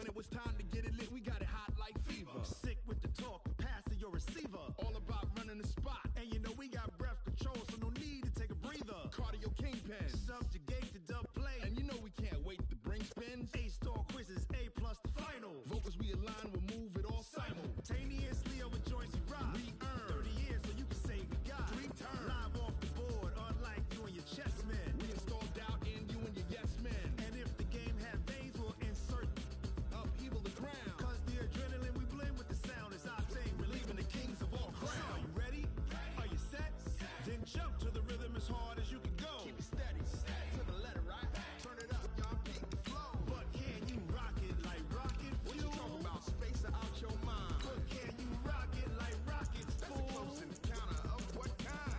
When it was time to get it lit, we got it hot like fever. Sick with the talk, pass to your receiver. All about running the spot. And you know we got breath control, so no need to take a breather. Cardio kingpin. Subjugate the dub play. And you know we can't wait to bring spins. A-star quizzes, A+ the final. Vocals we align, we'll move it all simultaneously over joints we rock. We earn 30 years so you can say we got 3 turns. Live off the board, unlike you and your chess men. We install doubt in you and your yes men. And if the game had veins, we'll insert upheaval the ground. Cause the adrenaline we blend with the sound is octane, relieving the kings of all crowns. So are you ready? Are you set? Then jump to the rhythm as hard as you can go. Keep it steady, to the letter, right? Turn it up, y'all, keep the flow. But can you rock it like rocket fuel? What you talking about? Space out your mind. But can you rock it like rockets, That's fool? a close encounter of what kind?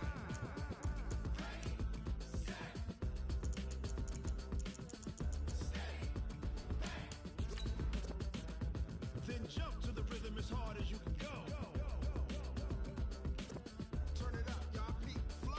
Then jump to the rhythm as hard as you can go. Turn it up, y'all, peak flow.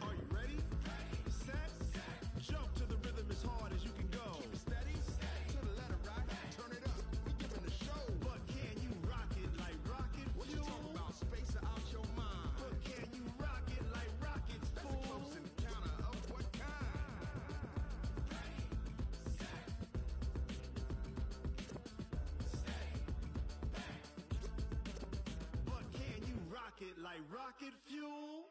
Are you ready? Set? Jump to the rhythm as hard as you can go. Keep it steady, to the letter, right? Turn it up, we giving the show. But can you rock it like rocket What you fuel? talking about? Space out your mind. But can you rock it like rockets, That's a fool? close encounter of what kind? But can you rock it like rocket fuel?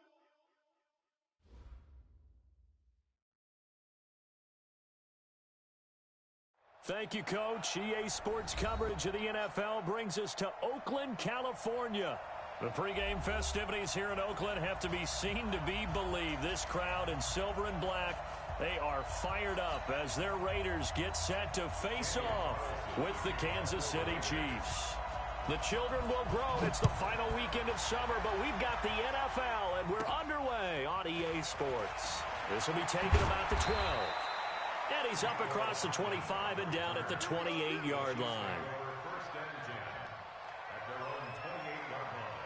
Thank you, Coach. EA Sports coverage of the NFL brings us to Oakland, California. The pregame festivities here in Oakland have to be seen to be believed. This crowd in silver and black, they are fired up as their Raiders get set to face off with the Kansas City Chiefs. The children will grow. It's the final weekend of summer, but we've got the NFL, and we're underway on EA Sports. This will be taken about the 12. And he's up across the 25 and down at the 28-yard line. First and 10 at their own 28-yard line.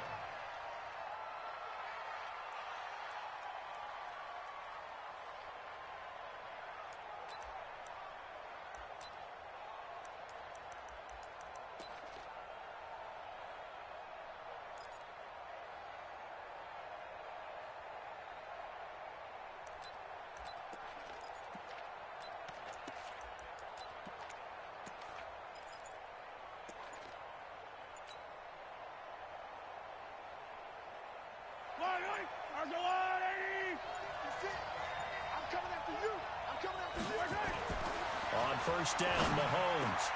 On first down, Mahomes.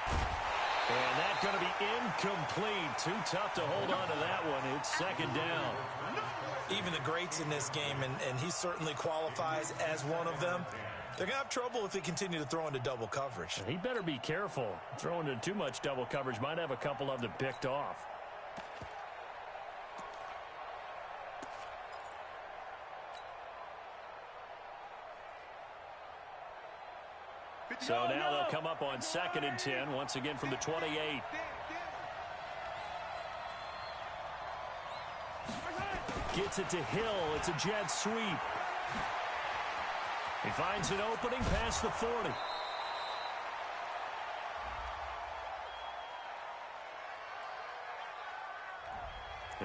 And that's going to be incomplete. Too tough to hold on to that one. It's second down. Even the greats in this game, and he certainly qualifies as one of them, they're going to have trouble if they continue to throw into double coverage. He better be careful. Throwing into too much double coverage might have a couple of them picked off. So now they'll come up on 2nd and 10, once again from the 28. Gets it to Hill. It's a jet sweep. He finds an opening past the 40.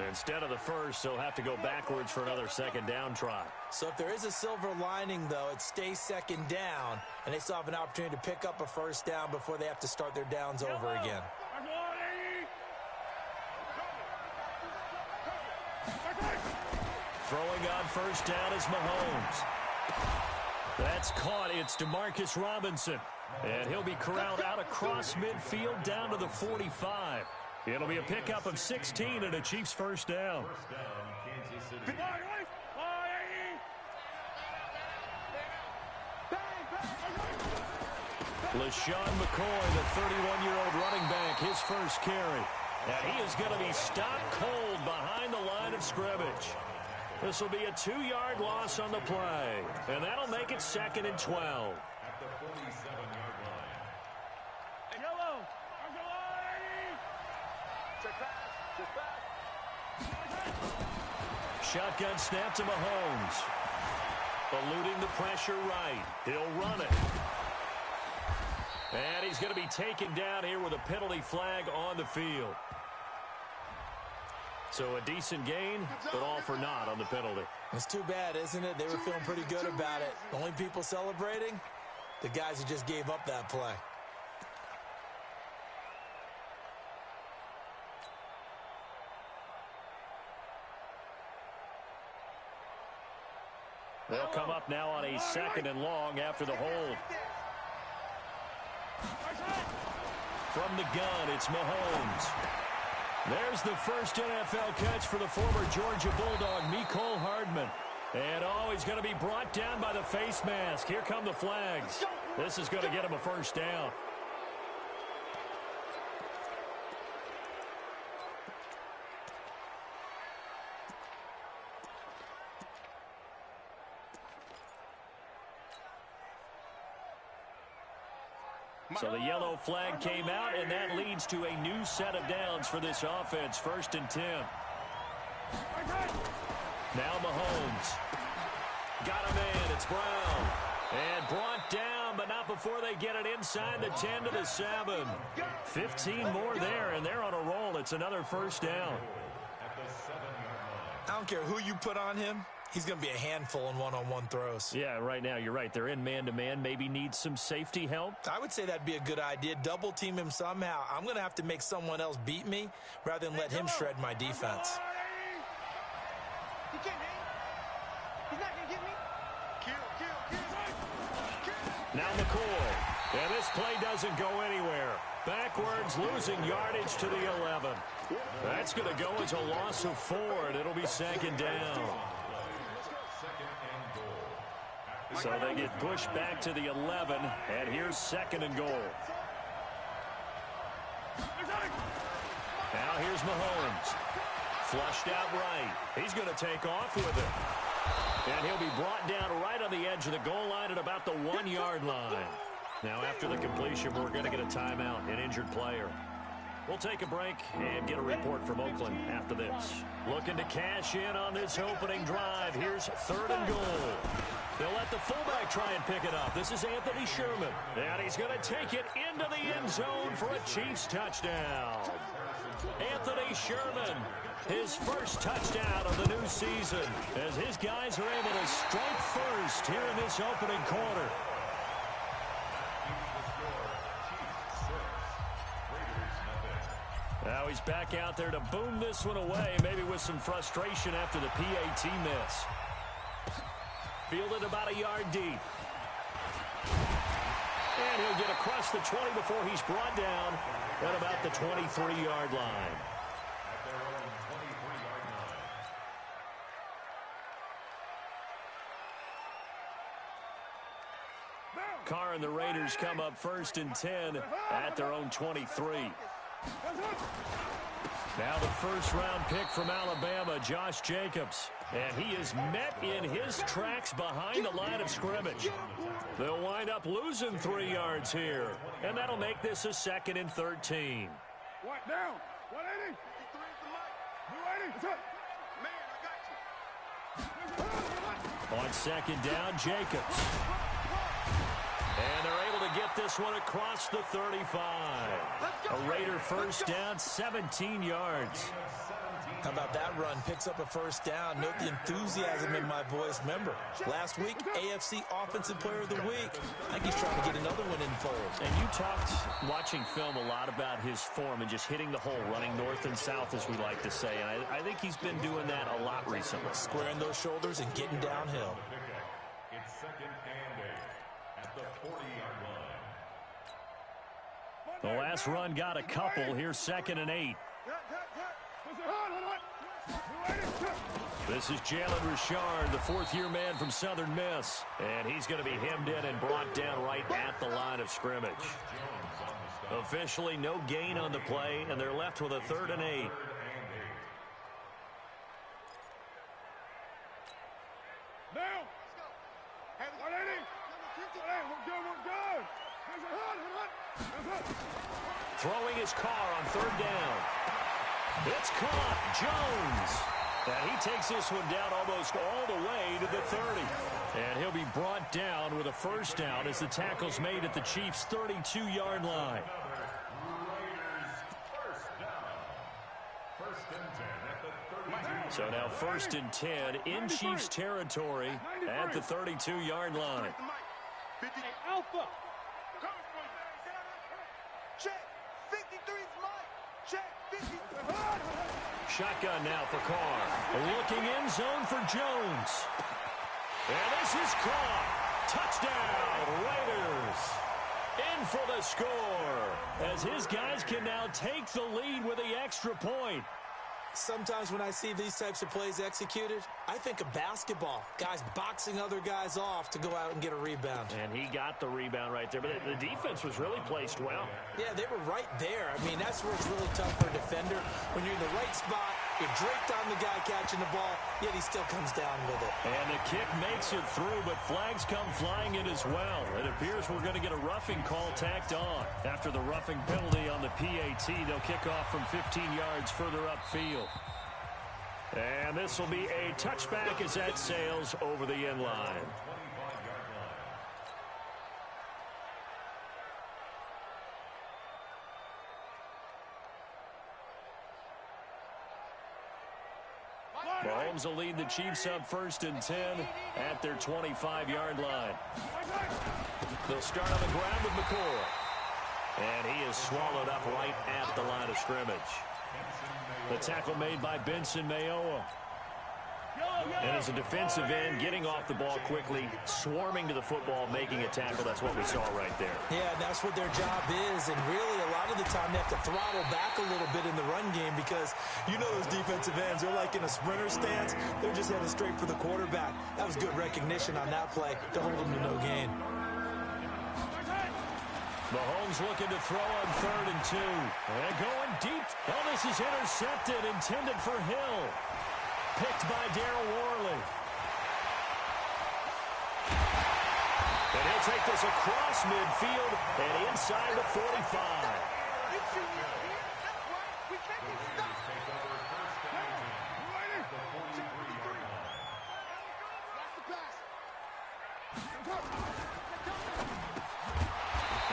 Instead of the first, they'll have to go backwards for another second down try. So if there is a silver lining, though, it stays second down, and they still have an opportunity to pick up a first down before they have to start their downs over again. Throwing on first down is Mahomes. That's caught. It's Demarcus Robinson. And he'll be corralled out across midfield down to the 45. It'll be a pickup of 16 and a Chiefs first down. First down, Kansas City. LaShawn McCoy, the 31-year-old running back, his first carry. And he is going to be stopped cold behind the line of scrimmage. This will be a 2-yard loss on the play, and that'll make it 2nd and 12. At the 47-yard line. Yellow. Shotgun snap to Mahomes. Eluding the pressure right. He'll run it. And he's going to be taken down here with a penalty flag on the field. So a decent gain, but all for naught on the penalty. It's too bad, isn't it? They were feeling pretty good about it. The only people celebrating, the guys who just gave up that play. They'll come up now on a 2nd and long after the hold. From the gun, it's Mahomes. There's the first NFL catch for the former Georgia Bulldog, Mecole Hardman. And, he's going to be brought down by the face mask. Here come the flags. This is going to get him a first down. So the yellow flag came out, and that leads to a new set of downs for this offense. 1st and 10. Now Mahomes. Got a man. It's Brown. And brought down, but not before they get it inside the 10 to the 7. 15 more there, and they're on a roll. It's another first down. At the 7-yard line. I don't care who you put on him. He's going to be a handful in one-on-one throws. Yeah, right now, you're right. They're in man-to-man. Maybe need some safety help. I would say that'd be a good idea. Double team him somehow. I'm going to have to make someone else beat me rather than let him shred my defense. He can't hang. He's not going to get me. Kill. Now McCoy. And this play doesn't go anywhere. Backwards, losing yardage to the 11. That's going to go as a loss of 4, and it'll be 2nd down. So they get pushed back to the 11, and here's 2nd and goal. Now here's Mahomes. Flushed out right. He's going to take off with it. And he'll be brought down right on the edge of the goal line at about the 1-yard line. Now after the completion, we're going to get a timeout, an injured player. We'll take a break and get a report from Oakland after this. Looking to cash in on this opening drive. Here's 3rd and goal. They'll let the fullback try and pick it up. This is Anthony Sherman. And he's going to take it into the end zone for a Chiefs touchdown. Anthony Sherman, his first touchdown of the new season, as his guys are able to strike first here in this opening quarter. Now he's back out there to boom this one away, maybe with some frustration after the PAT miss. Fielded about a yard deep. And he'll get across the 20 before he's brought down at about the 23-yard line. At their own 23-yard line. Carr and the Raiders come up 1st and 10 at their own 23. Now the first-round pick from Alabama, Josh Jacobs. And he is met in his tracks behind the line of scrimmage. They'll wind up losing 3 yards here. And that'll make this a 2nd and 13. What down? 180. 280. Man, I got you. On 2nd down, Jacobs. And they're able to get this one across the 35. A Raider first down, 17 yards. How about that run? Picks up a first down. Note the enthusiasm in my voice. Remember, last week, AFC Offensive Player of the Week. I think he's trying to get another one in fold. And you talked, watching film, a lot about his form and just hitting the hole, running north and south, as we like to say. And I think he's been doing that a lot recently. Squaring those shoulders and getting downhill. It's 2nd and 8 at the 40-yard line. The last run got a couple. Here's 2nd and 8. This is Jalen Richard, the 4th-year man from Southern Miss. And he's going to be hemmed in and brought down right at the line of scrimmage. Officially no gain on the play, and they're left with a 3rd and 8. is Carr on third down. It's caught. Jones. And he takes this one down almost all the way to the 30. And he'll be brought down with a first down as the tackle's made at the Chiefs' 32-yard line. So now 1st and 10 in Chiefs territory at the 32-yard line. Alpha. Check. 53's Mike. Check. 53. Shotgun now for Carr. Looking end zone for Jones. And this is caught. Touchdown, Raiders. In for the score. As his guys can now take the lead with the extra point. Sometimes when I see these types of plays executed, I think of basketball. Guys boxing other guys off to go out and get a rebound. And he got the rebound right there. But the defense was really placed well. Yeah, they were right there. I mean, that's where it's really tough for a defender. When you're in the right spot, you're draped on the guy catching the ball, yet he still comes down with it. And the kick makes it through, but flags come flying in as well. It appears we're going to get a roughing call tacked on. After the roughing penalty on the PAT, they'll kick off from 15 yards further upfield. And this will be a touchback as that sails over the end line. Mahomes will lead the Chiefs up 1st and 10 at their 25-yard line. They'll start on the ground with McCoy. And he is swallowed up right at the line of scrimmage. The tackle made by Benson Mayowa. And as a defensive end, getting off the ball quickly, swarming to the football, making a tackle. That's what we saw right there. Yeah, that's what their job is. And really, a lot of the time, they have to throttle back a little bit in the run game because you know those defensive ends, they're like in a sprinter stance. They're just headed straight for the quarterback. That was good recognition on that play to hold them to no gain. Mahomes looking to throw on 3rd and 2. And going deep. Oh, this is intercepted, intended for Hill. Picked by Darryl Worley. And he'll take this across midfield and inside the 45.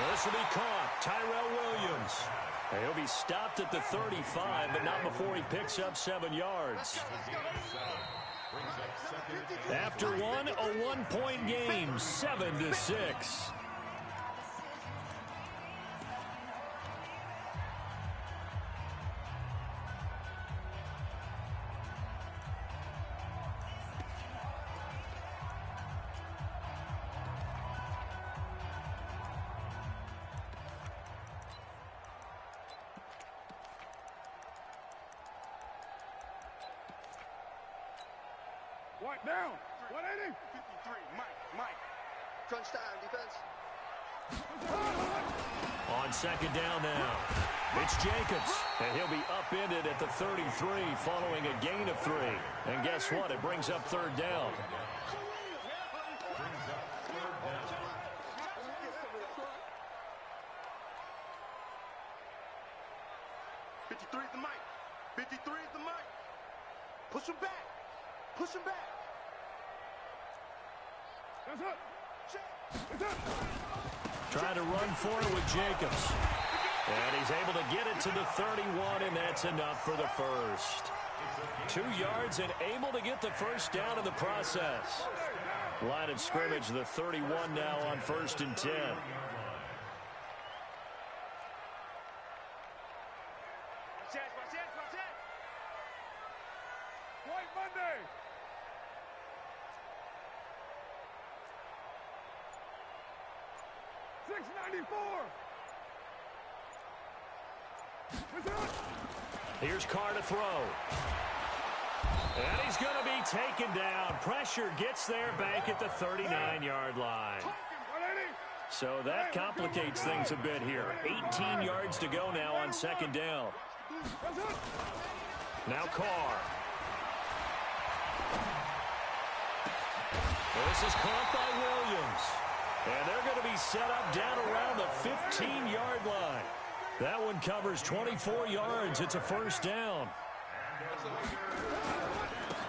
This will be caught. Tyrell Williams. And he'll be stopped at the 35, but not before he picks up 7 yards. After one, a one-point game, 7-6. What down? 180. 53, Mike. Crunch time, defense. On 2nd down now, it's Jacobs. And he'll be upended at the 33 following a gain of 3. And guess what? It brings up 3rd down. Push him back. Push him back. That's it. Trying to run for it with Jacobs. And he's able to get it to the 31, and that's enough for the first. 2 yards and able to get the first down in the process. Line of scrimmage, the 31 now on 1st and 10. White Monday. Here's Carr to throw. And he's going to be taken down. Pressure gets there back at the 39-yard line. So that complicates things a bit here. 18 yards to go now on 2nd down. Now Carr. This is caught by Williams. And they're going to be set up down around the 15-yard line. That one covers 24 yards. It's a first down.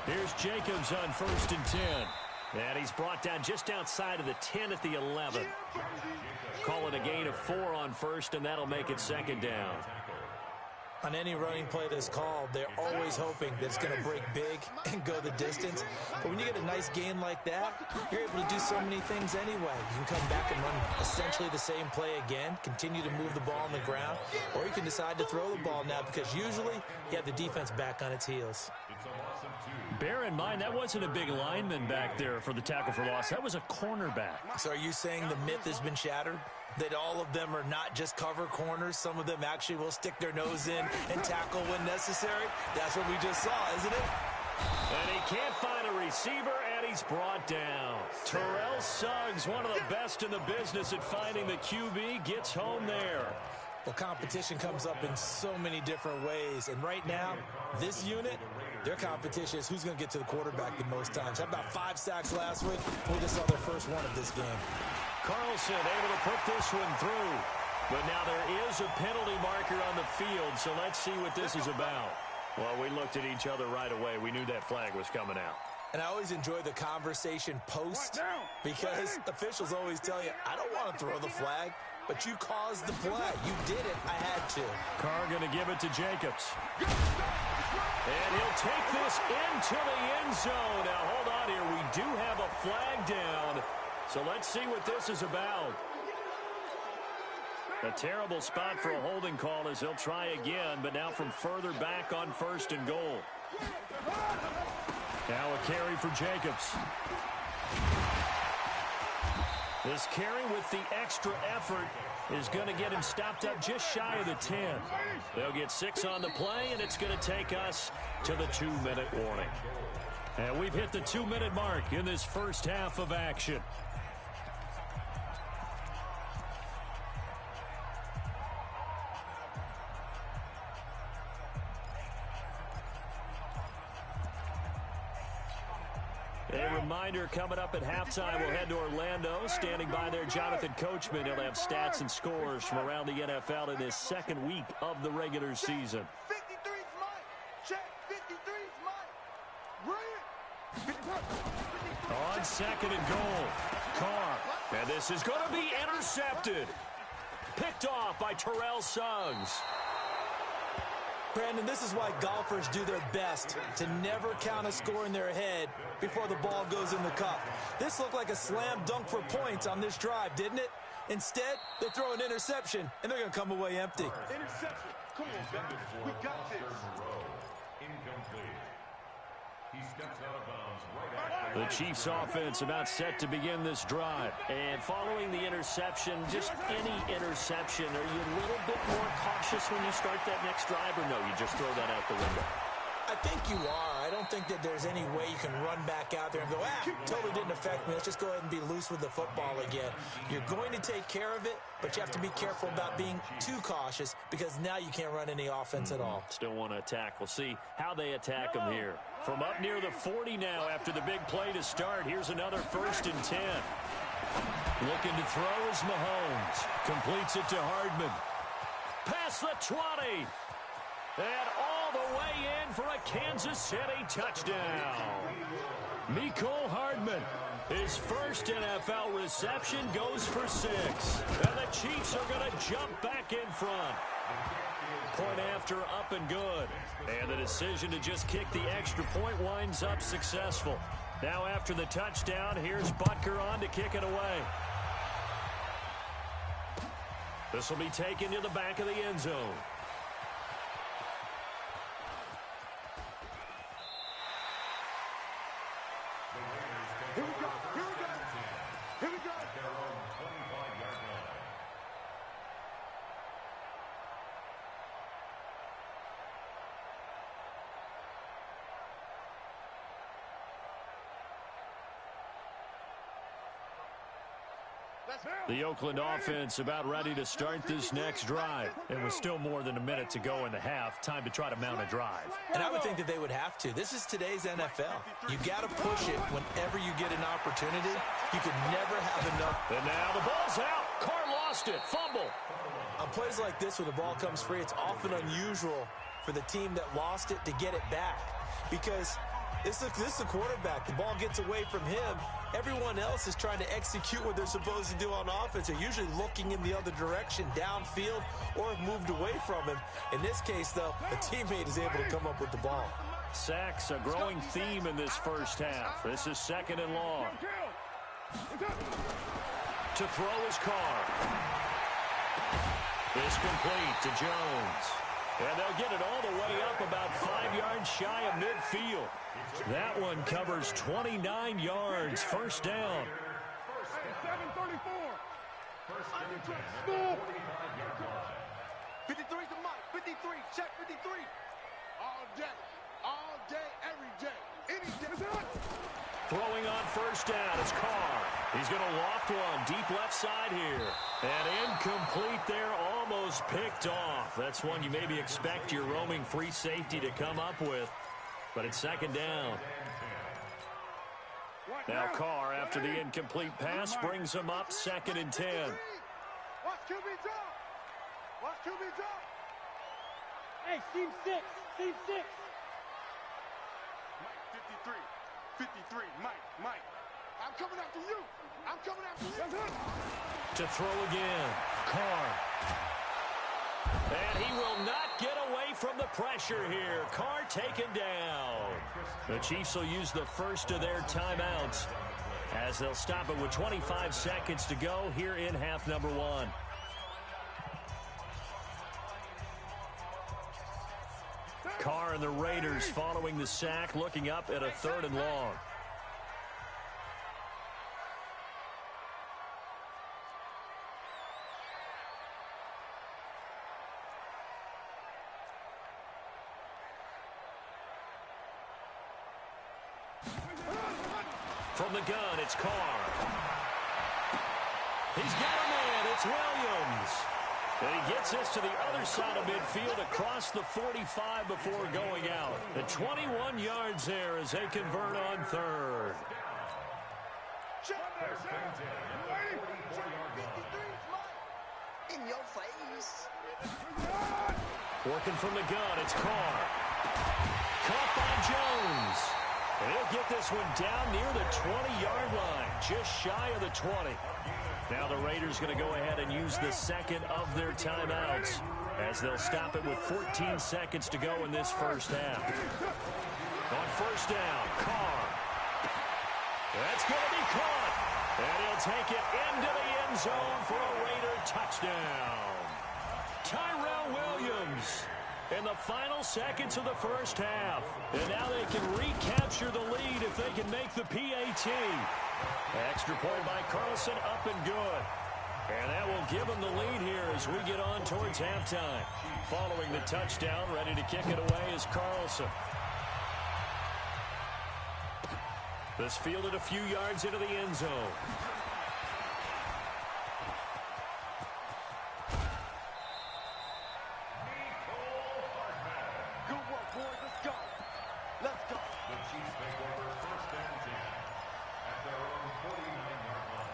Here's Jacobs on 1st and 10. And he's brought down just outside of the 10 at the 11. Call it a gain of 4 on 1st, and that'll make it 2nd down. On any running play that's called, they're always hoping that it's going to break big and go the distance. But when you get a nice gain like that, you're able to do so many things anyway. You can come back and run essentially the same play again, continue to move the ball on the ground, or you can decide to throw the ball now because usually you have the defense back on its heels. Bear in mind, that wasn't a big lineman back there for the tackle for loss. That was a cornerback. So are you saying the myth has been shattered? That all of them are not just cover corners? Some of them actually will stick their nose in and tackle when necessary? That's what we just saw, isn't it? And he can't find a receiver, and he's brought down. Terrell Suggs, one of the best in the business at finding the QB, gets home there. Well, competition comes up in so many different ways. And right now, this unit, their competition is who's going to get to the quarterback the most times. How about 5 sacks last week? We just saw their first one of this game. Carlson able to put this one through. But now there is a penalty marker on the field, so let's see what this is about. Well, we looked at each other right away. We knew that flag was coming out. And I always enjoy the conversation post because officials always tell you, I don't want to throw the flag, but you caused the play. You did it. I had to. Carr going to give it to Jacobs. And he'll take this into the end zone. Now, hold on here. We do have a flag down. So let's see what this is about. A terrible spot for a holding call as he'll try again, but now from further back on 1st and goal. Now a carry for Jacobs. This carry with the extra effort is going to get him stopped up just shy of the 10. They'll get 6 on the play, and it's going to take us to the 2-minute warning. And we've hit the 2-minute mark in this first half of action. A reminder, coming up at halftime, we'll head to Orlando. Standing by there, Jonathan Coachman. He'll have stats and scores from around the NFL in this second week of the regular season. 53's mine. Check. 53's mine. Bring it. On 2nd and goal, Carr. And this is going to be intercepted. Picked off by Terrell Suggs. Brandon, this is why golfers do their best to never count a score in their head before the ball goes in the cup. This looked like a slam dunk for points on this drive, didn't it? Instead, they throw an interception, and they're going to come away empty. Interception. Come on, baby. We got this. Incomplete. He steps out of bounds right after. The Chiefs offense about set to begin this drive. And following the interception, just any interception, are you a little bit more cautious when you start that next drive, or no, you just throw that out the window? I think you are. I don't think that there's any way you can run back out there and go, totally didn't affect me. Let's just go ahead and be loose with the football again. You're going to take care of it, but you have to be careful about being too cautious because now you can't run any offense at all. Still want to attack. We'll see how they attack them here. From up near the 40 now after the big play to start. Here's another 1st and 10. Looking to throw is Mahomes. Completes it to Hardman. Past the 20. And all the way in for a Kansas City touchdown. Mecole Hardman, his first NFL reception, goes for 6. And the Chiefs are going to jump back in front. Point after up and good. And the decision to just kick the extra point winds up successful. Now after the touchdown, here's Butker on to kick it away. This will be taken to the back of the end zone. Here we go. Here we go. Here we go. Their own 25-yard line. The Oakland offense about ready to start this next drive. And with still more than a minute to go in the half, time to try to mount a drive. And I would think that they would have to. This is today's NFL. You got to push it whenever you get an opportunity. You can never have enough. And now the ball's out. Carr lost it. Fumble. On plays like this where the ball comes free, it's often unusual for the team that lost it to get it back. Because this is the quarterback. The ball gets away from him. Everyone else is trying to execute what they're supposed to do on offense. They're usually looking in the other direction, downfield, or have moved away from him. In this case, though, a teammate is able to come up with the ball. Sacks, a growing theme in this first half. This is 2nd and long. To throw his Carr. Is complete to Jones. And they'll get it all the way up about 5 yards shy of midfield. That one covers 29 yards. First down. 7:34. 53's the mic. 53. Check 53. All day, every day. Any day. Throwing on first down is Carr. He's going to loft one deep left side here. And incomplete there, almost picked off. That's one you maybe expect your roaming free safety to come up with. But it's 2nd down. Now Carr, after the incomplete pass, brings him up 2nd and 10. Watch QB drop. Watch QB drop. Hey, seam 6. Seam 6. Mike, 53, Mike. I'm coming after you. I'm coming after you. To throw again, Carr. And he will not get away from the pressure here. Carr taken down. The Chiefs will use the first of their timeouts as they'll stop it with 25 seconds to go here in half number 1. Carr and the Raiders following the sack, looking up at a 3rd and long. From the gun, it's Carr. He's got a man. It's Williams. And he gets this to the other side of midfield across the 45 before going out. The 21 yards there as they convert on 3rd. In your face. Working from the gun, it's Carr. Caught by Jones. And he'll get this one down near the 20-yard line, just shy of the 20. Now the Raiders going to go ahead and use the second of their timeouts as they'll stop it with 14 seconds to go in this first half. On first down, Carr. That's going to be caught. And he'll take it into the end zone for a Raider touchdown. Tyrell Williams in the final seconds of the first half. And now they can recapture the lead if they can make the PAT. Extra point by Carlson, up and good. And that will give them the lead here as we get on towards halftime. Following the touchdown, ready to kick it away is Carlson. This fielded a few yards into the end zone. Good work, boys. Let's go. Let's go. The Chiefs take over 1st and 10 at their own 49-yard line.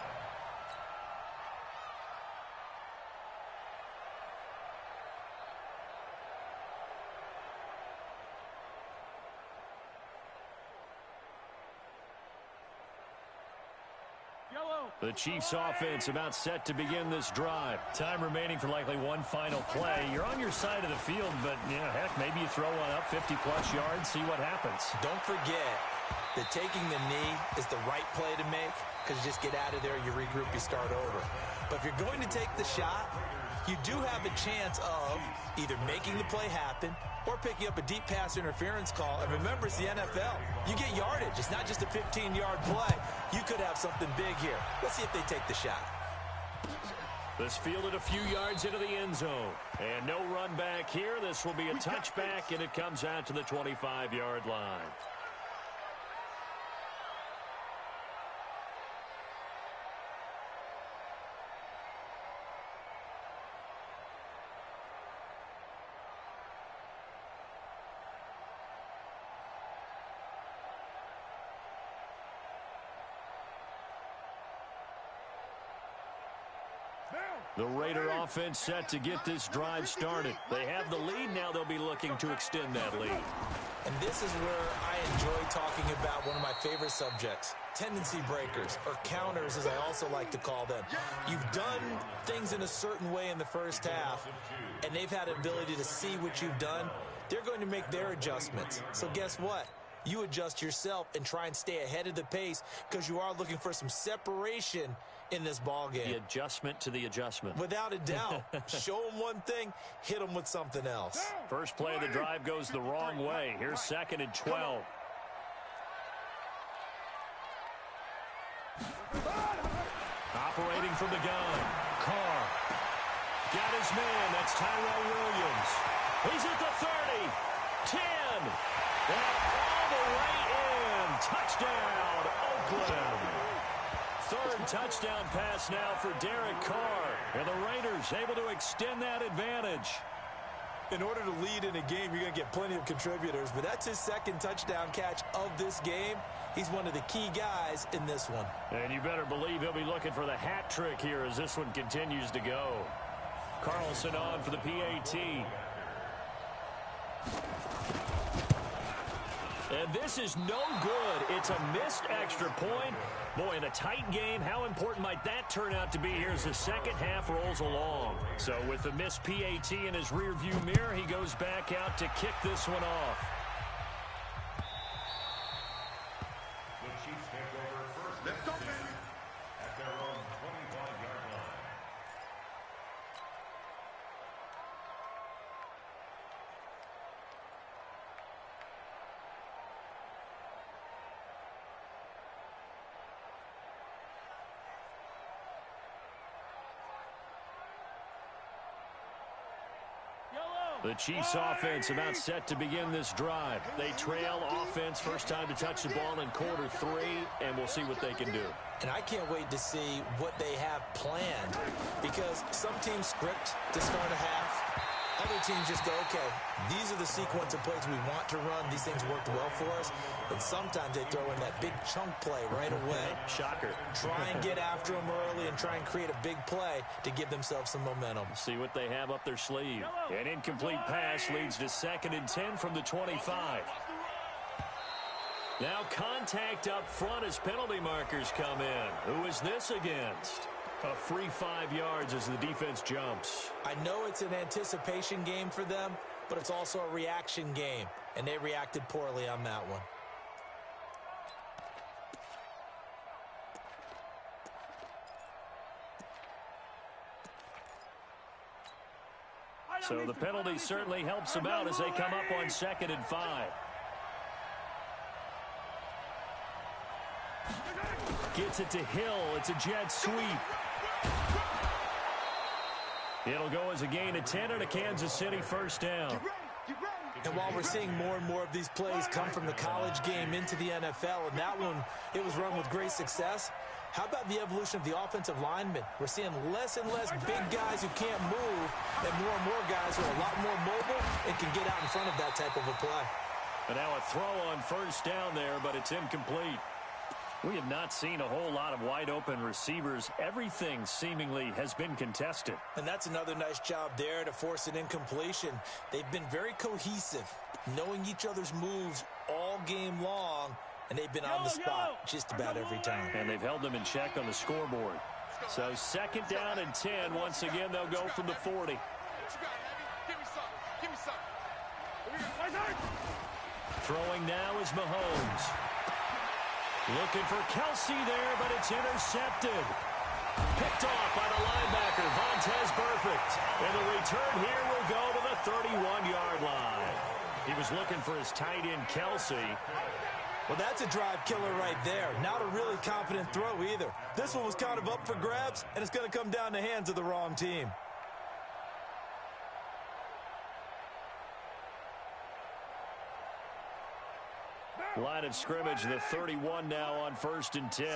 The Chiefs offense about set to begin this drive. Time remaining for likely one final play. You're on your side of the field, but heck, maybe you throw one up 50-plus yards, see what happens. Don't forget that taking the knee is the right play to make because you just get out of there, you regroup, you start over. But if you're going to take the shot, you do have a chance of either making the play happen or picking up a deep pass interference call. And remember, it's the NFL. You get yardage. It's not just a 15-yard play. You could have something big here. Let's see if they take the shot. This fielded a few yards into the end zone. And no run back here. This will be a touchback, and it comes out to the 25-yard line. The Raider offense set to get this drive started. They have the lead. Now they'll be looking to extend that lead. And this is where I enjoy talking about one of my favorite subjects, tendency breakers, or counters as I also like to call them. You've done things in a certain way in the first half, and they've had an ability to see what you've done. They're going to make their adjustments. So guess what? You adjust yourself and try and stay ahead of the pace because you are looking for some separation in this ball game. The adjustment to the adjustment. Without a doubt. Show them one thing, hit them with something else. First play of the drive goes the wrong way. Here's 2nd and 12. Operating from the gun. Carr. Got his man. That's Tyrell Williams. He's at the 30. 10. And all the way in. Touchdown, Oakland. Third touchdown pass now for Derek Carr. And the Raiders able to extend that advantage. In order to lead in a game, you're going to get plenty of contributors, but that's his second touchdown catch of this game. He's one of the key guys in this one. And you better believe he'll be looking for the hat trick here as this one continues to go. Carlson on for the PAT. And this is no good. It's a missed extra point. Boy, in a tight game, how important might that turn out to be here as the second half rolls along? So with the missed PAT in his rearview mirror, he goes back out to kick this one off. The Chiefs take over first and 10 at their own 25-yard line. The Chiefs offense about set to begin this drive. They trail offense, first time to touch the ball in quarter 3, and we'll see what they can do. And I can't wait to see what they have planned, because some teams script to start a half. Other teams just go, okay, these are the sequence of plays we want to run. These things worked well for us. And sometimes they throw in that big chunk play right away. Shocker. Try and get after them early and try and create a big play to give themselves some momentum. See what they have up their sleeve. An incomplete pass leads to 2nd and 10 from the 25. Now contact up front as penalty markers come in. Who is this against? A free 5 yards as the defense jumps. I know it's an anticipation game for them, but it's also a reaction game, and they reacted poorly on that one. So the penalty certainly helps them out as they come up on 2nd and 5. Gets it to Hill. It's a jet sweep. It'll go as a gain of 10 and a Kansas City first down. And while we're seeing more and more of these plays come from the college game into the NFL, and that one, it was run with great success, how about the evolution of the offensive linemen? We're seeing less and less big guys who can't move, and more guys who are a lot more mobile and can get out in front of that type of a play. And now a throw on first down there, but it's incomplete. We have not seen a whole lot of wide-open receivers. Everything seemingly has been contested. And that's another nice job there to force an incompletion. They've been very cohesive, knowing each other's moves all game long, and they've been on the spot just about every time. And they've held them in check on the scoreboard. So 2nd down and 10. Once again, they'll go from the 40. Throwing now is Mahomes. Looking for Kelsey there, but it's intercepted. Picked off by the linebacker, Vontaze Burfict. And the return here will go to the 31-yard line. He was looking for his tight end, Kelsey. Well, that's a drive killer right there. Not a really confident throw either. This one was kind of up for grabs, and it's going to come down the hands of the wrong team. Line of scrimmage, the 31 now on 1st and 10.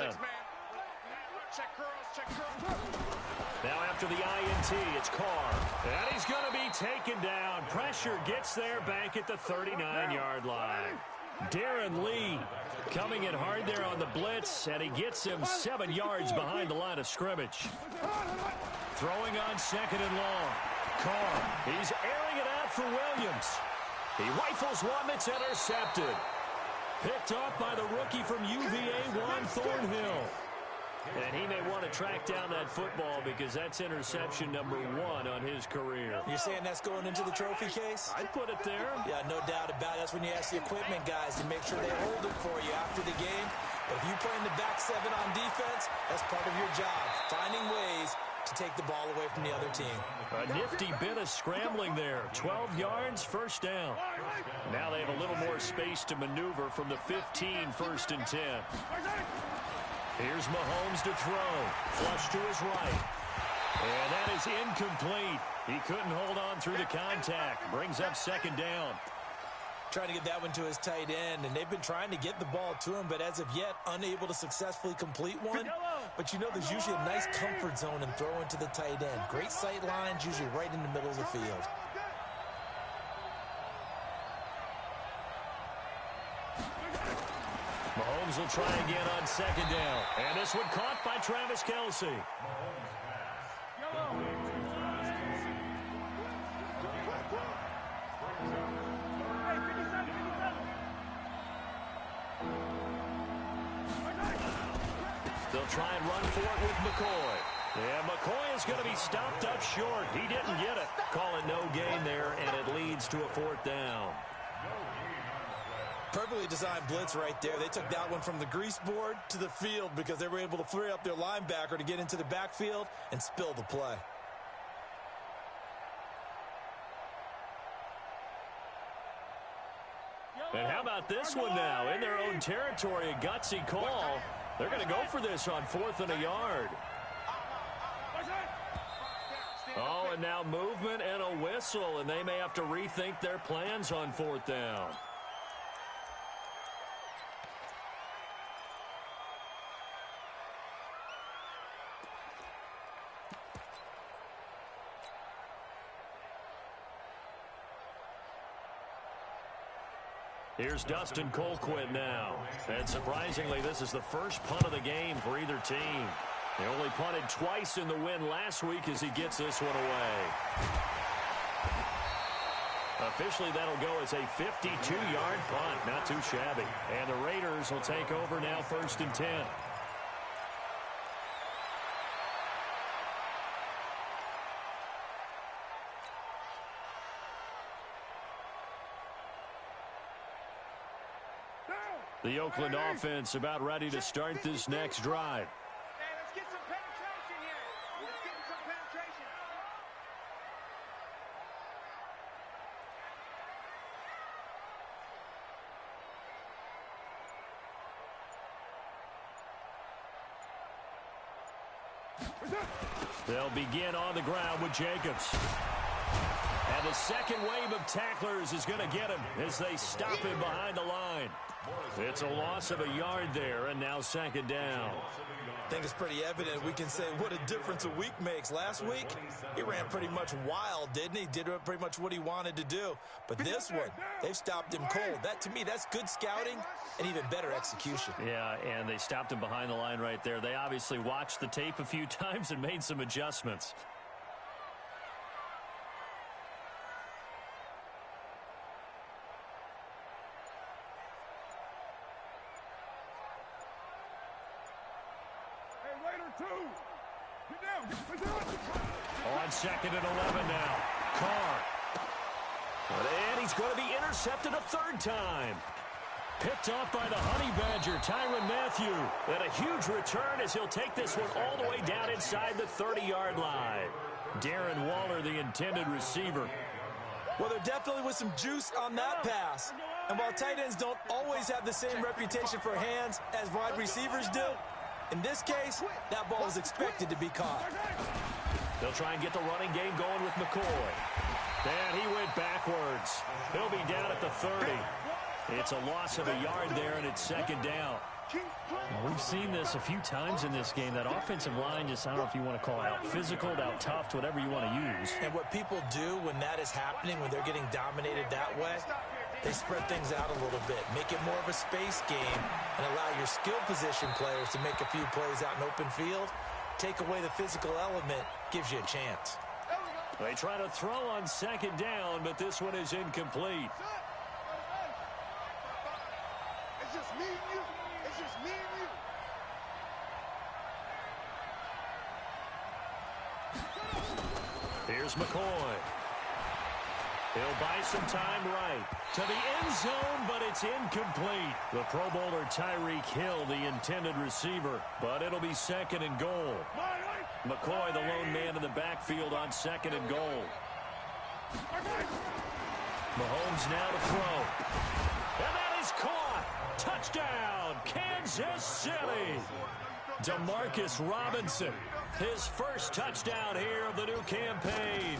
Now after the INT, it's Carr. And he's going to be taken down. Pressure gets there back at the 39-yard line. Darren Lee coming in hard there on the blitz, and he gets him 7 yards behind the line of scrimmage. Throwing on second and long. Carr, he's airing it out for Williams. He rifles one that's intercepted. Picked off by the rookie from UVA, Juan Thornhill. And he may want to track down that football because that's interception number 1 on his career. You're saying that's going into the trophy case? I'd put it there. Yeah, no doubt about it. That's when you ask the equipment guys to make sure they hold it for you after the game. But if you play in the back 7 on defense, that's part of your job, finding ways to take the ball away from the other team. A nifty bit of scrambling there. 12 yards, first down. Now they have a little more space to maneuver from the 15, first and 10. Here's Mahomes to throw. Flush to his right. And that is incomplete. He couldn't hold on through the contact. Brings up second down. Trying to get that one to his tight end, and they've been trying to get the ball to him, but as of yet, unable to successfully complete one. But you know there's usually a nice comfort zone in throwing to the tight end. Great sight lines, usually right in the middle of the field. Mahomes will try again on second down. And this one caught by Travis Kelce. They'll try and run for it with McCoy. Yeah, McCoy is going to be stopped up short. He didn't get it. Calling no gain there, and it leads to a fourth down. Perfectly designed blitz right there. They took that one from the grease board to the field because they were able to free up their linebacker to get into the backfield and spill the play. And how about this one now? In their own territory, a gutsy call. They're going to go for this on 4th and a yard. Oh, and now movement and a whistle, and they may have to rethink their plans on 4th down. Here's Dustin Colquitt now. And surprisingly, this is the first punt of the game for either team. They only punted twice in the win last week as he gets this one away. Officially, that'll go as a 52-yard punt. Not too shabby. And the Raiders will take over now, 1st and 10. The Oakland offense about ready to start this next drive. Hey, let's get some penetration here. Let's get some penetration. They'll begin on the ground with Jacobs. And the second wave of tacklers is going to get him as they stop him behind the line. It's a loss of a yard there, and now second down. I think it's pretty evident. We can say what a difference a week makes. Last week, he ran pretty much wild, didn't he? Did pretty much what he wanted to do. But this one, they've stopped him cold. That, to me, that's good scouting and even better execution. Yeah, and they stopped him behind the line right there. They obviously watched the tape a few times and made some adjustments. On 2nd and 11 now. Carr. And he's going to be intercepted a 3rd time. Picked off by the Honey Badger, Tyrann Mathieu. And a huge return as he'll take this one all the way down inside the 30-yard line. Darren Waller, the intended receiver. Well, there definitely was some juice on that pass. And while tight ends don't always have the same reputation for hands as wide receivers do, in this case, that ball was expected to be caught. They'll try and get the running game going with McCoy. And he went backwards. He'll be down at the 30. It's a loss of a yard there, and it's second down. Well, we've seen this a few times in this game. That offensive line just, I don't know if you want to call it out physical, out tough, whatever you want to use. And what people do when that is happening, when they're getting dominated that way, they spread things out a little bit, make it more of a space game, and allow your skill position players to make a few plays out in open field. Take away the physical element, gives you a chance. They try to throw on second down, but this one is incomplete. It's just me and you. It's just me and you. Here's McCoy. He'll buy some time right to the end zone, but it's incomplete. The Pro Bowler Tyreek Hill, the intended receiver, but it'll be second and goal. McCoy, the lone man in the backfield on second and goal. Mahomes now to throw. And that is caught. Touchdown, Kansas City. Demarcus Robinson, his first touchdown here of the new campaign,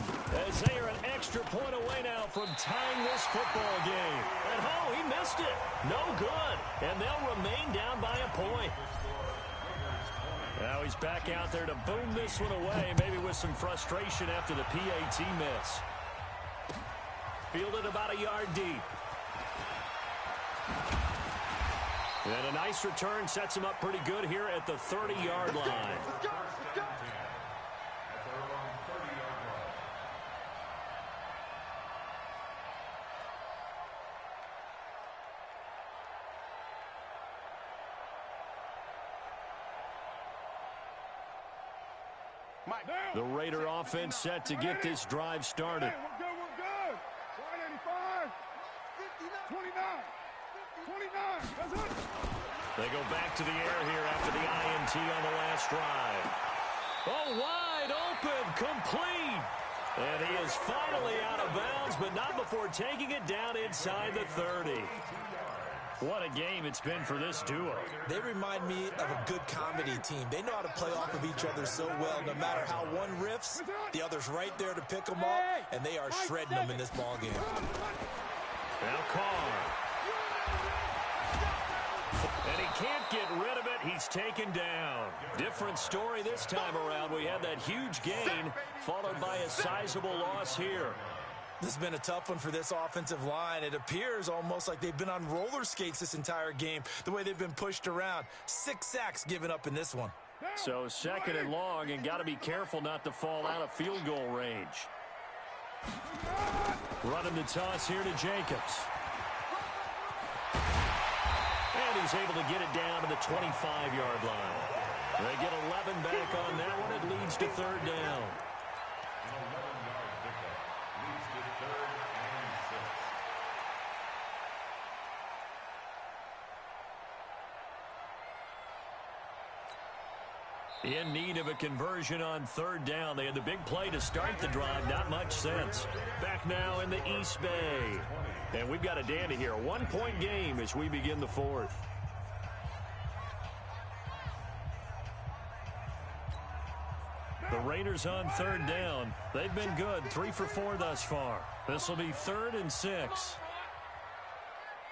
as they are an extra point away now from tying this football game. And oh, he missed it. No good. And they'll remain down by a point. Now he's back out there to boom this one away, maybe with some frustration after the PAT miss. Fielded about a yard deep. And a nice return sets him up pretty good here at the 30-yard line. Let's go. Let's go. The Raider offense set to get this drive started. We're good. We're good. 185. 29. 29. That's it. They go back to the air here after the INT on the last drive. Oh, wide open, complete. And he is finally out of bounds, but not before taking it down inside the 30. What a game it's been for this duo. They remind me of a good comedy team. They know how to play off of each other so well. No matter how one riffs, the other's right there to pick them up, and they are shredding them in this ballgame. Now Carr. And he can't get rid of it. He's taken down. Different story this time around. We had that huge gain followed by a sizable loss here. This has been a tough one for this offensive line. It appears almost like they've been on roller skates this entire game, the way they've been pushed around. 6 sacks given up in this one. So second and long, and got to be careful not to fall out of field goal range. Running the toss here to Jacobs. And he's able to get it down to the 25-yard line. They get 11 back on that one. It leads to third down. In need of a conversion on third down. They had the big play to start the drive. Not much sense. Back now in the East Bay. And we've got a dandy here. A 1-point game as we begin the fourth. The Raiders on third down. They've been good. 3 for 4 thus far. This will be 3rd and 6.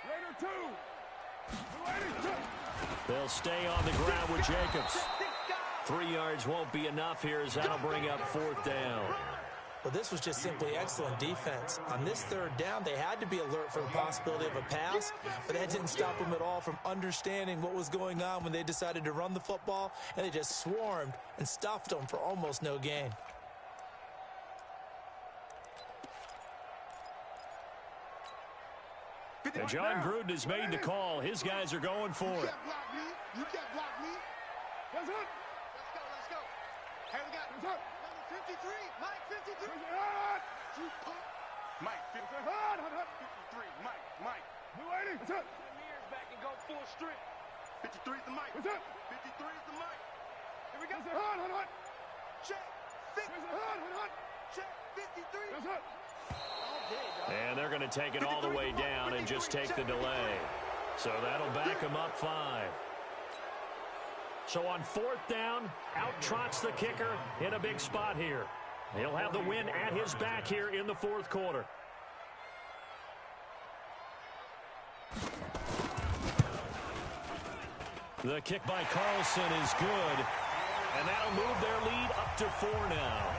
Raider 2. They'll stay on the ground with Jacobs. 3 yards won't be enough here as that'll bring up 4th down. Well, this was just simply excellent defense. On this third down, they had to be alert for the possibility of a pass, but that didn't stop them at all from understanding what was going on when they decided to run the football, and they just swarmed and stuffed them for almost no gain. And John Gruden has made the call. His guys are going for it. You can't block me. That's it. Let's go. Hey, we got number 53. Mike 53. Mike 53. Mike. Blue 80. That's it. Mirrors back and go full strength. 53 is the Mike. That's it. 53 is the Mike. Here we go. Check. 50. Check. 53. That's it. And they're going to take it all the way down and just take the delay. So that'll back them up 5. So on 4th down, out trots the kicker in a big spot here. He'll have the win at his back here in the 4th quarter. The kick by Carlson is good. And that'll move their lead up to 4 now.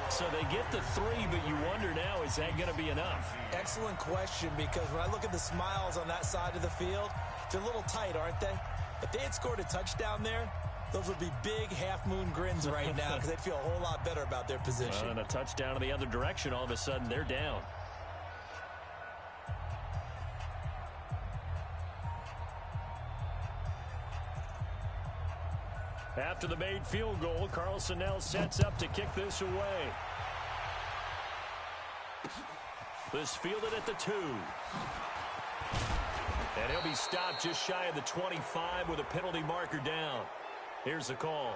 So they get the 3, but you wonder now, is that going to be enough? Excellent question, because when I look at the smiles on that side of the field, they're a little tight, aren't they? If they had scored a touchdown there, Those would be big half-moon grins right now because they'd feel a whole lot better about their position. And a touchdown in the other direction, all of a sudden they're down. After the made field goal, Carlson now sets up to kick this away. This fielded at the 2. And he'll be stopped just shy of the 25 with a penalty marker down. Here's the call.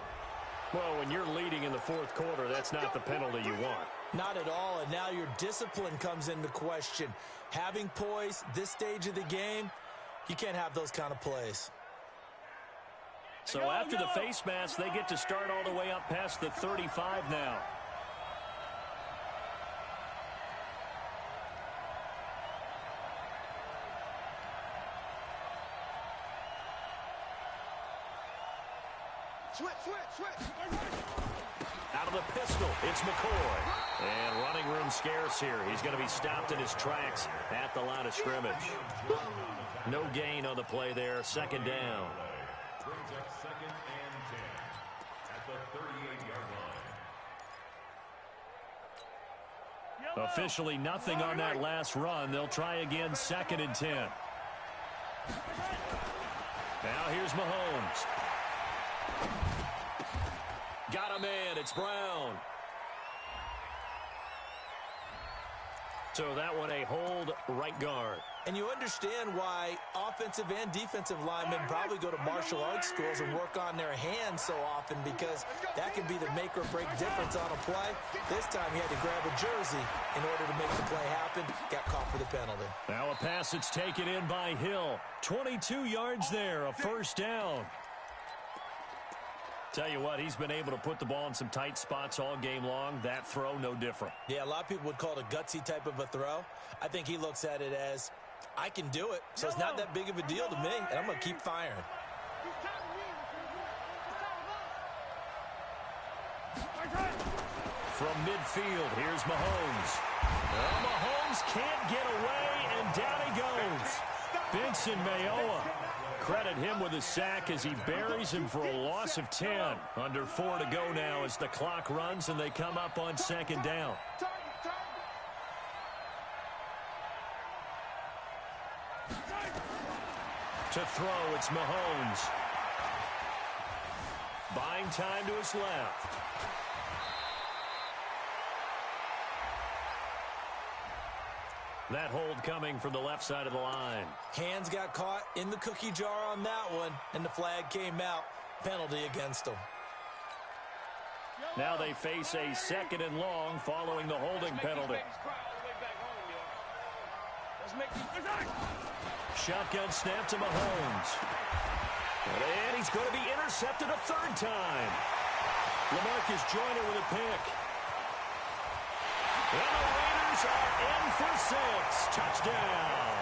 Well, when you're leading in the fourth quarter, that's not the penalty you want. Not at all, and now your discipline comes into question. Having poise this stage of the game, you can't have those kind of plays. So after the face mask, they get to start all the way up past the 35 now. Switch. Out of the pistol, it's McCoy. And running room scarce here. He's going to be stopped in his tracks at the line of scrimmage. No gain on the play there. Second down. Brings up 2nd and 10 at the 38-yard line. Officially nothing on that last run. They'll try again 2nd and 10. Now here's Mahomes. Got a man. It's Brown. So that one a hold right guard. And you understand why offensive and defensive linemen probably go to martial arts schools and work on their hands so often, because that can be the make or break difference on a play. This time he had to grab a jersey in order to make the play happen. Got caught for the penalty. Now a pass that's taken in by Hill. 22 yards there, a first down. Tell you what, he's been able to put the ball in some tight spots all game long. That throw, no different. Yeah, a lot of people would call it a gutsy type of a throw. I think he looks at it as, I can do it, so it's not that big of a deal to me, and I'm going to keep firing. From midfield, here's Mahomes. Well, Mahomes can't get away, and down he goes. Vincent Mayoa. Credit him with a sack as he buries him for a loss of 10. Under 4 to go now as the clock runs and they come up on 2nd down. To throw, it's Mahomes. Buying time to his left. That hold coming from the left side of the line. Hands got caught in the cookie jar on that one, and the flag came out. Penalty against them. Now they face a 2nd and long following the holding penalty. Shotgun snap to Mahomes. And he's going to be intercepted a 3rd time. LaMarcus Joyner with a pick. And the Raiders are in for 6. Touchdown.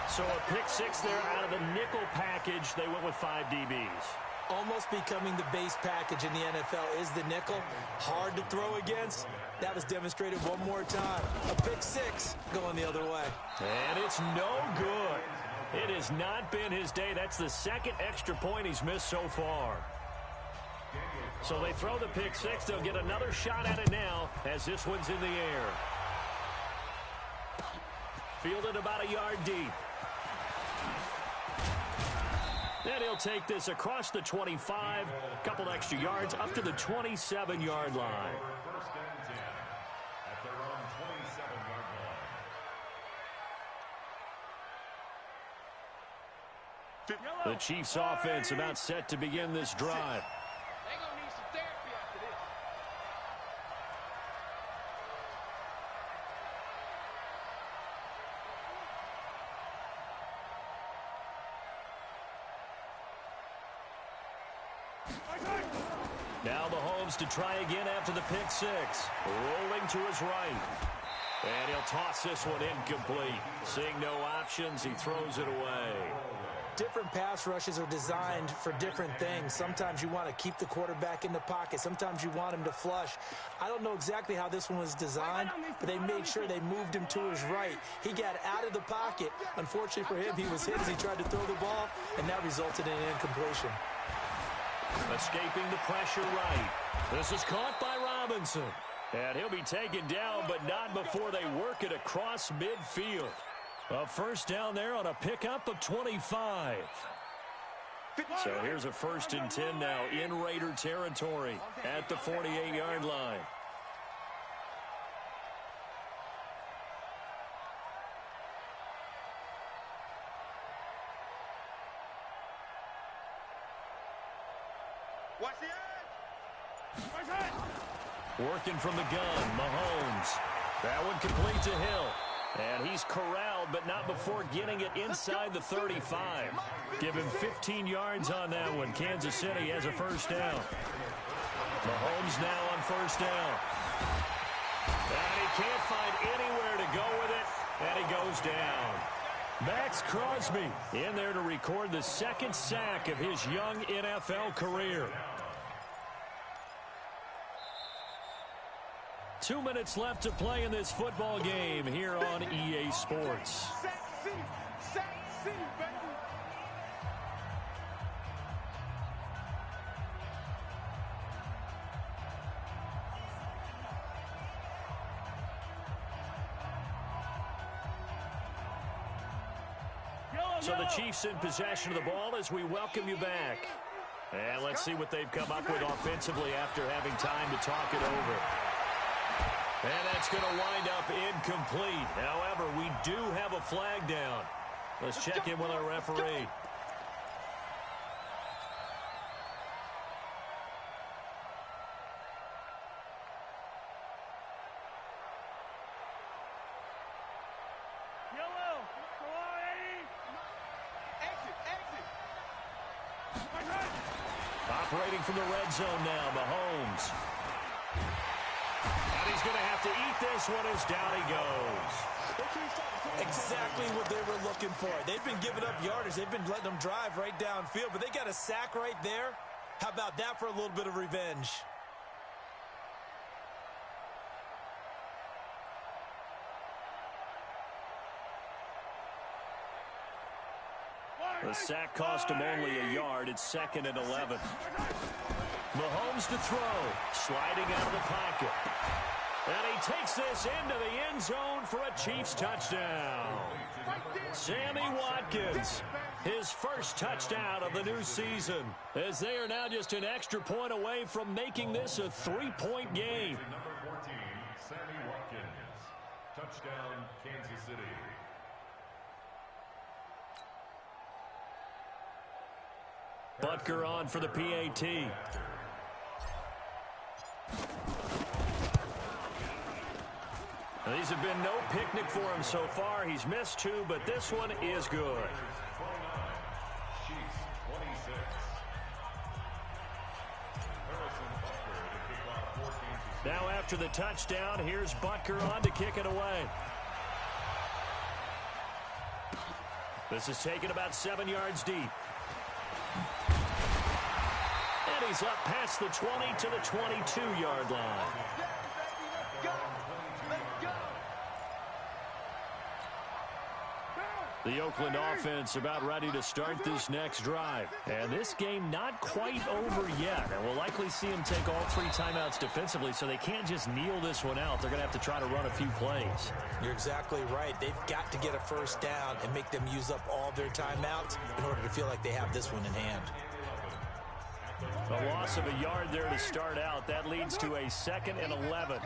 So a pick 6 there out of the nickel package. They went with 5 DBs. Almost becoming the base package in the NFL is the nickel. Hard to throw against. That was demonstrated one more time. A pick 6 going the other way. And it's no good. It has not been his day. That's the 2nd extra point he's missed so far. So they throw the pick 6. They'll get another shot at it now as this one's in the air. Fielded about a yard deep. Then he'll take this across the 25, couple extra yards up to the 27-yard line. 1st and 10 at their own 27-yard line. The Chiefs offense about set to begin this drive. They're going to need some therapy after this. Now Mahomes to try again after the pick 6. Rolling to his right. And he'll toss this one incomplete. Seeing no options, he throws it away. different pass rushes are designed for different things. Sometimes you want to keep the quarterback in the pocket. Sometimes you want him to flush. I don't know exactly how this one was designed, but they made sure they moved him to his right. He got out of the pocket. Unfortunately for him, he was hit as he tried to throw the ball, and that resulted in an incompletion. Escaping the pressure right. This is caught by Robinson. And he'll be taken down, but not before they work it across midfield. A first down there on a pickup of 25. So here's a 1st and 10 now in Raider territory at the 48-yard line. Watch the edge. Watch it. Working from the gun, Mahomes. That one complete to Hill. And he's corralled, but not before getting it inside the 35. Give him 15 yards on that one. Kansas City has a first down. Mahomes now on first down. And he can't find anywhere to go with it, and he goes down. Max Crosby in there to record the 2nd sack of his young NFL career. 2 minutes left to play in this football game here on EA Sports. So the Chiefs in possession of the ball as we welcome you back. And let's see what they've come up with offensively after having time to talk it over. And that's going to wind up incomplete. However, we do have a flag down. Let's check in with our referee. Yellow. Go on, Eddie. Exit. Operating from the red zone now, Mahomes. And he's going to have to eat this one as down he goes. Exactly what they were looking for. They've been giving up yardage. They've been letting them drive right downfield, but they got a sack right there. How about that for a little bit of revenge? The sack cost him only a yard. It's 2nd and 11. Mahomes to throw. Sliding out of the pocket. And he takes this into the end zone for a Chiefs touchdown. Sammy Watkins, his first touchdown of the new season, as they are now just an extra point away from making this a 3-point game. Number 14, Sammy Watkins. Touchdown, Kansas City. Butker on for the PAT. Now, these have been no picnic for him so far. He's missed 2, but this one is good. 29, Chiefs 26. Harrison Butker to kick off for Kansas City. Now after the touchdown, here's Butker on to kick it away. This is taken about 7 yards deep. And he's up past the 20 to the 22-yard line. The Oakland offense about ready to start this next drive. And this game not quite over yet. And we'll likely see them take all 3 timeouts defensively, so they can't just kneel this one out. They're going to have to try to run a few plays. You're exactly right. They've got to get a first down and make them use up all their timeouts in order to feel like they have this one in hand. A loss of a yard there to start out. That leads to a 2nd and 11.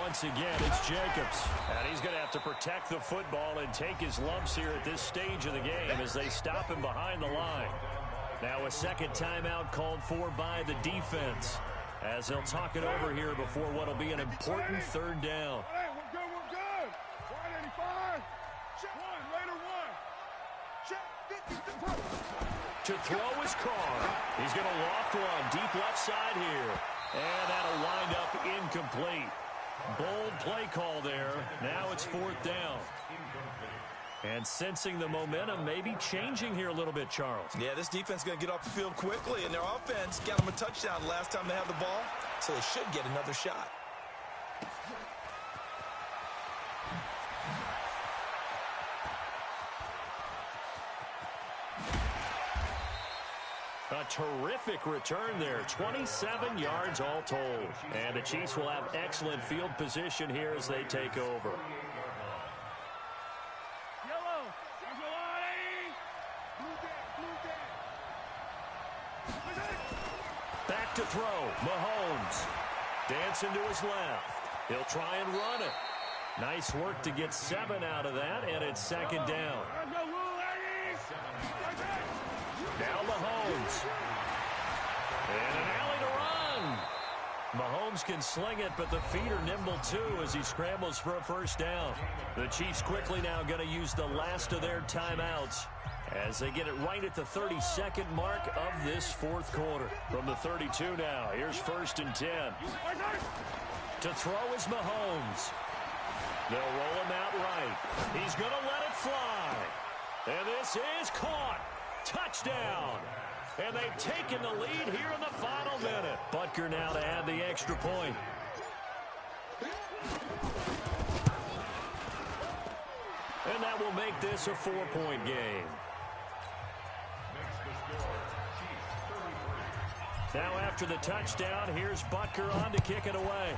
Once again, it's Jacobs. And he's going to have to protect the football and take his lumps here at this stage of the game as they stop him behind the line. Now a 2nd timeout called for by the defense as they'll talk it over here before what will be an important 3rd down. Hey, we're good. 185. Later one. Check 50. To throw his car. He's going to loft one deep left side here. And that'll wind up incomplete. Bold play call there. Now it's 4th down. And sensing the momentum maybe changing here a little bit, Charles. Yeah, this defense is going to get off the field quickly, and their offense got them a touchdown last time they had the ball, so they should get another shot. A terrific return there, 27 yards all told. And the Chiefs will have excellent field position here as they take over. Yellow. Back to throw, Mahomes. Dancing to his left. He'll try and run it. Nice work to get 7 out of that, and it's second down. Now Mahomes. And an alley to run. Mahomes can sling it, but the feet are nimble too as he scrambles for a first down. The Chiefs quickly now going to use the last of their timeouts as they get it right at the 32nd mark of this fourth quarter. From the 32 now, here's 1st and 10. To throw is Mahomes. They'll roll him out right. He's going to let it fly. And this is caught. Touchdown. And they've taken the lead here in the final minute. Butker now to add the extra point. And that will make this a 4-point game. Now after the touchdown, here's Butker on to kick it away.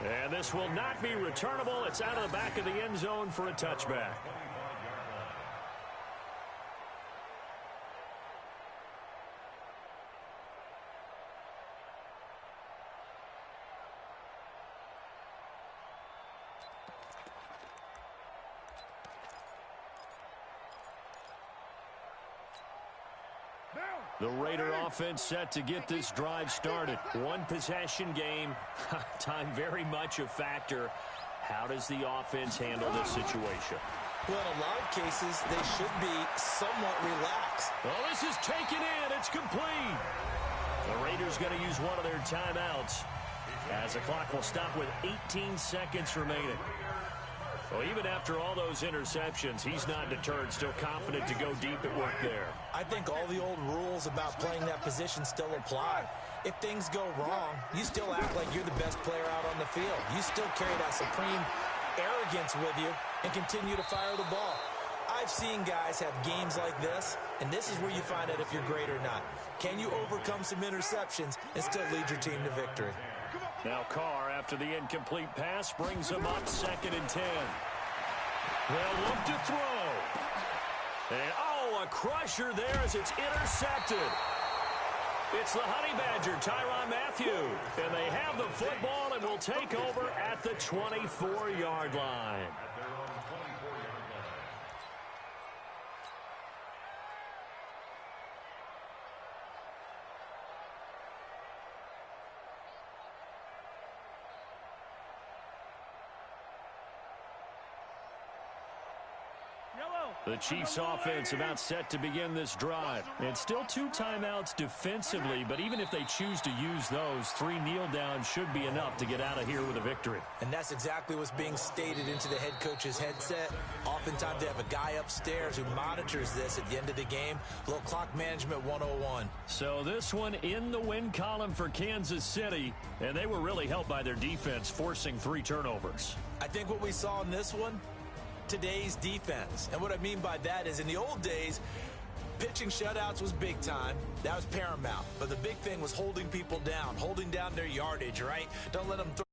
And this will not be returnable. It's out of the back of the end zone for a touchback. The Raider offense set to get this drive started. One possession game. Time very much a factor. How does the offense handle this situation? Well, in a lot of cases, they should be somewhat relaxed. Well, this is taken in. It's complete. The Raiders going to use one of their timeouts as the clock will stop with 18 seconds remaining. Well, even after all those interceptions, he's not deterred, still confident to go deep at work there. I think all the old rules about playing that position still apply. If things go wrong, you still act like you're the best player out on the field. You still carry that supreme arrogance with you and continue to fire the ball. I've seen guys have games like this, and this is where you find out if you're great or not. Can you overcome some interceptions and still lead your team to victory? Now Carr, after the incomplete pass, brings him up 2nd and 10. They'll look to throw. And, a crusher there as it's intercepted. It's the Honey Badger, Tyrann Mathieu. And they have the football and will take over at the 24-yard line. The Chiefs offense about set to begin this drive. And still 2 timeouts defensively, but even if they choose to use those, 3 kneel downs should be enough to get out of here with a victory. And that's exactly what's being stated into the head coach's headset. Oftentimes they have a guy upstairs who monitors this at the end of the game. A little clock management 101. So this one in the win column for Kansas City, and they were really helped by their defense forcing 3 turnovers. I think what we saw in this one, today's defense. And what I mean by that is in the old days, pitching shutouts was big time. That was paramount. But the big thing was holding people down, holding down their yardage, right? Don't let them throw